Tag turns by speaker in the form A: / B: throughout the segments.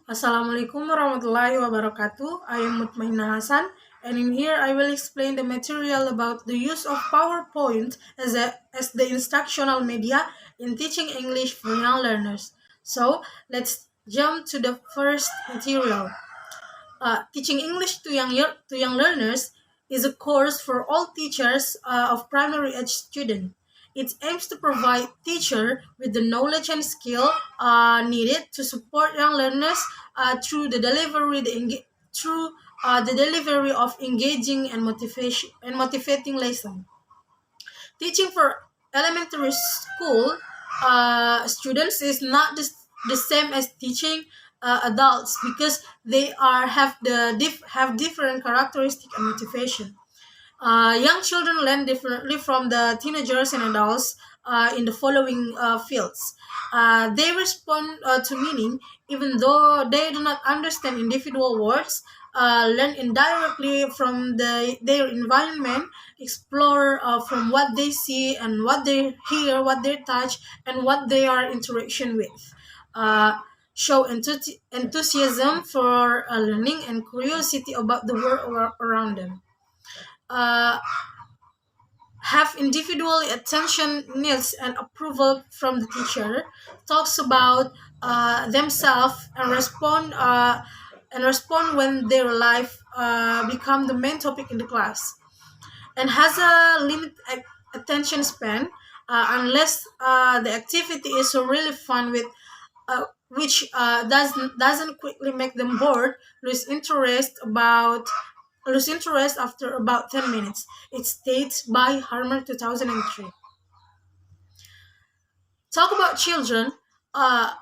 A: Assalamualaikum warahmatullahi wabarakatuh. I am Mutmainah Hasan, and in here I will explain the material about the use of PowerPoint as the instructional media in teaching English for young learners. So let's jump to the first material. Teaching English to young learners is a course for all teachers of primary age students. It aims to provide teacher with the knowledge and skill needed to support young learners through the delivery of engaging and motivating lesson. Teaching for elementary school students is not the same as teaching adults because they have different characteristics and motivation. Young children learn differently from the teenagers and adults in the following fields. They respond to meaning even though they do not understand individual words, learn indirectly from their environment, explore from what they see and what they hear, what they touch, and what they are interaction with. Show enthusiasm for learning and curiosity about the world around them. Uh, have individual attention needs and approval from the teacher, talks about themselves and respond when their life become the main topic in the class, and has a limited attention span unless the activity is really fun with which doesn't quickly make them bored, lose interest about lose interest after about 10 minutes. It states by Harmer 2003. Talk about children. Uh,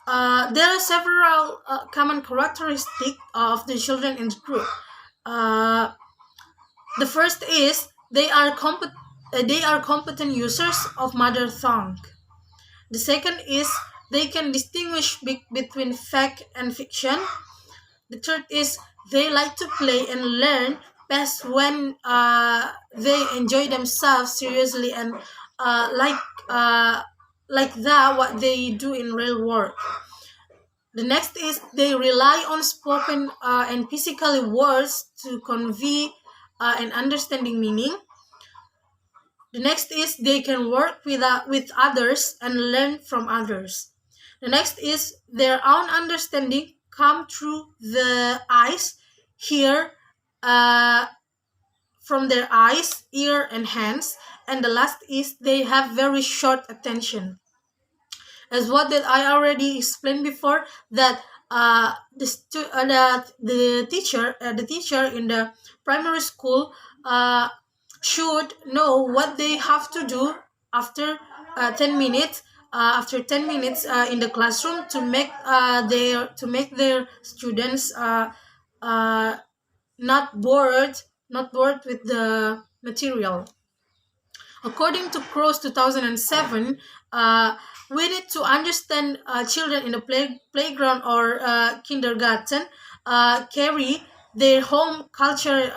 A: there are several common characteristics of the children in the group. Uh, the first is they are competent users of mother tongue. The second is they can distinguish between fact and fiction. The third is they like to play and learn best when they enjoy themselves seriously and uh, like uh, like that what they do in real work. The next is they rely on spoken and physical words to convey an understanding meaning. The next is they can work with others and learn from others. The next is their own understanding come through the eyes, hear from their eyes, ear, and hands. And the last is they have very short attention. As what that I already explained before, that the teacher in the primary school should know what they have to do after 10 minutes after 10 minutes in the classroom to make their students uh, not bored not bored with the material. According to Cross 2007, we need to understand children in the playground or kindergarten carry their home culture,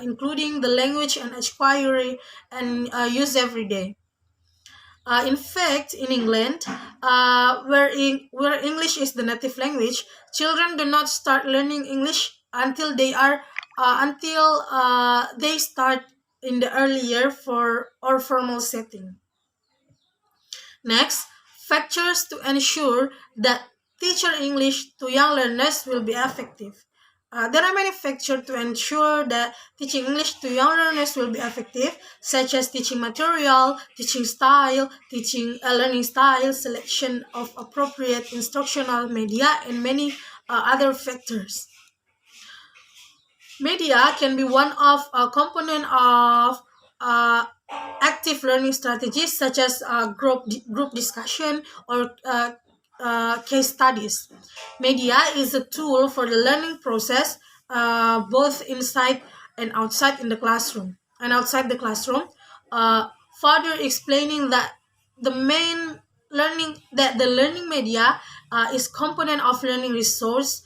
A: including the language and acquire and use every day. In fact, in England, where English is the native language, children do not start learning English until they start in the early year for or formal setting. Next, factors to ensure that teacher English to young learners will be effective. There are many factors to ensure that teaching English to young learners will be effective, such as teaching material, teaching style, teaching learning style, selection of appropriate instructional media, and many other factors. Media can be one of a component of uh, active learning strategies such as group discussion or case studies. Media is a tool for the learning process, both inside and outside in the classroom and outside the classroom. Uh, Further explaining that the learning media is component of learning resource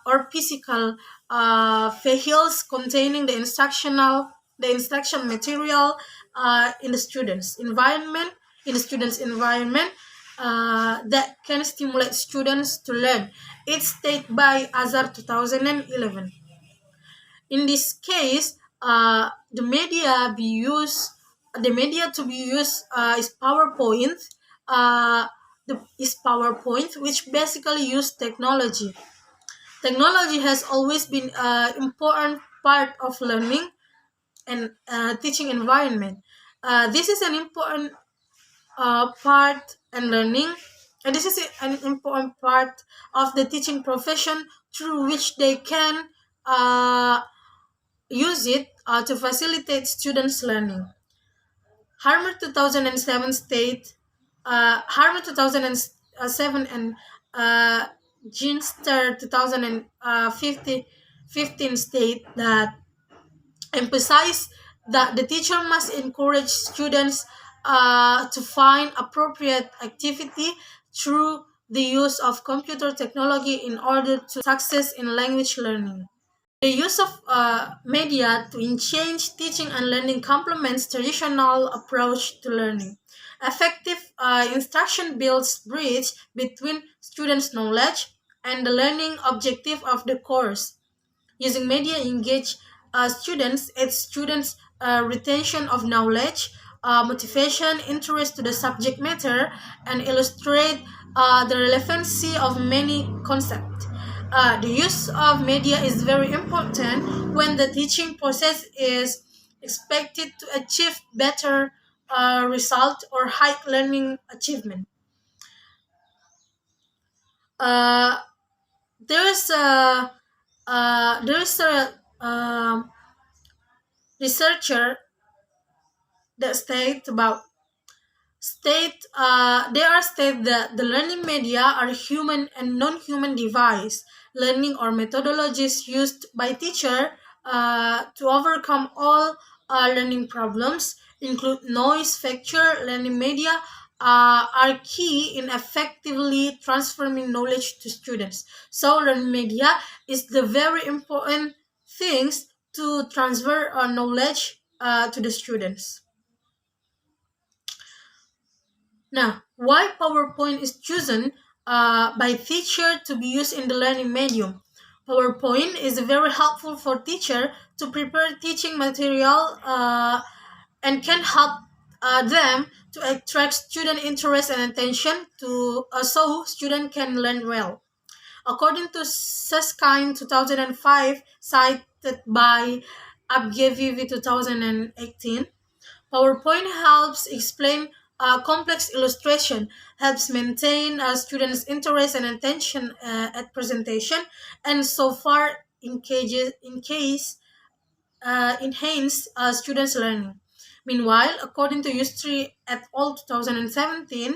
A: or physical files containing the instruction material in the student's environment that can stimulate students to learn. It's stated by Azar 2011. In this case, the media to be used is PowerPoint. Is PowerPoint, which basically use technology. Technology has always been an important part of learning and teaching environment. This is an important part and learning, and this is an important part of the teaching profession through which they can use it to facilitate students' learning. Harmer 2007 state, Harmer 2007 and Ginster 2015 state that emphasize that the teacher must encourage students to find appropriate activity through the use of computer technology in order to success in language learning. The use of media to change teaching and learning complements traditional approach to learning. Effective instruction builds bridge between students' knowledge and the learning objective of the course. Using media engage students, its students' retention of knowledge, motivation, interest to the subject matter, and illustrate the relevancy of many concepts. The use of media is very important when the teaching process is expected to achieve better result or high learning achievement. Uh, there is a researcher that state about they are state that the learning media are human and non-human device learning or methodologies used by teacher to overcome all learning problems include noise factor learning media are key in effectively transforming knowledge to students. So learning media is the very important things to transfer knowledge to the students. Now, why PowerPoint is chosen by teacher to be used in the learning medium? PowerPoint is very helpful for teacher to prepare teaching material and can help them to attract student interest and attention to so student can learn well. According to Susskind 2005, cited by Abgevivi 2018, PowerPoint helps explain complex illustration, helps maintain students' interest and attention at presentation, and so far enhance students' learning. Meanwhile, according to History et al. 2017,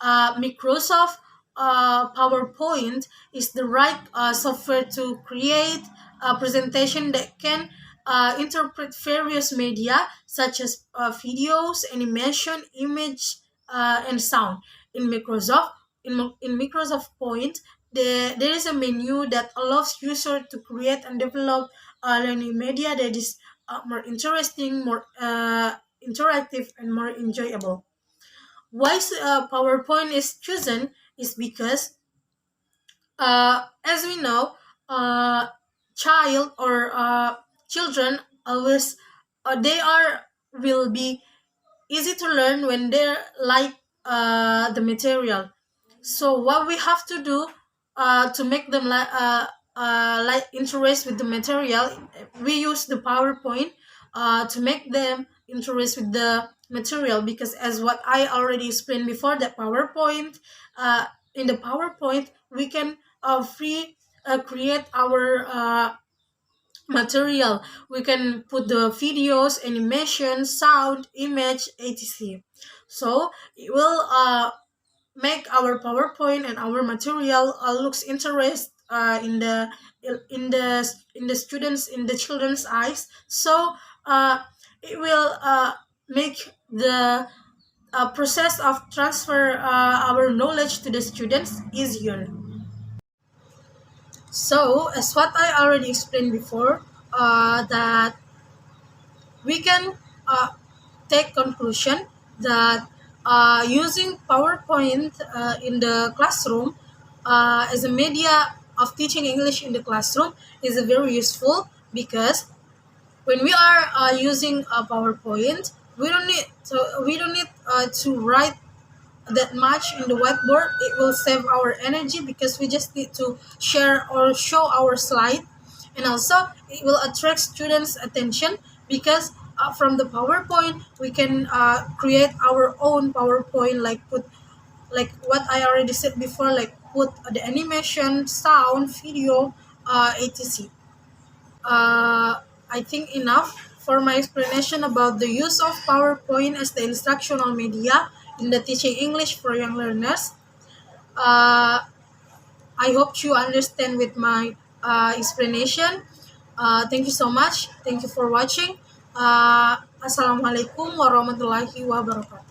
A: Microsoft PowerPoint is the right software to create a presentation that can interpret various media such as videos, animation, image, and sound. In Microsoft, in Microsoft Point, there is a menu that allows user to create and develop learning media that is more interesting, more interactive, and more enjoyable. Why PowerPoint is chosen is because, as we know, child or children always they are will be easy to learn when they like the material. So what we have to do to make them like interest with the material, we use the PowerPoint to make them interest with the material because as what I already explained before, that PowerPoint in the PowerPoint we can free create our material. We can put the videos, animation, sound, image, etc. So it will make our PowerPoint and our material looks interest in the students in the children's eyes. So it will make the process of transfer our knowledge to the students easier. So as what I already explained before, that we can take conclusion that Using PowerPoint in the classroom as a media of teaching English in the classroom is very useful because when we are using a PowerPoint, we don't need to write that much in the whiteboard. It will save our energy because we just need to share or show our slide, and also it will attract students' attention because from the PowerPoint we can create our own PowerPoint, like put like what I already said before, like put the animation, sound, video, etc. I think enough for my explanation about the use of PowerPoint as the instructional media in the teaching English for young learners. Uh, I hope you understand with my explanation. Thank you so much. Thank you for watching. Assalamualaikum warahmatullahi wabarakatuh.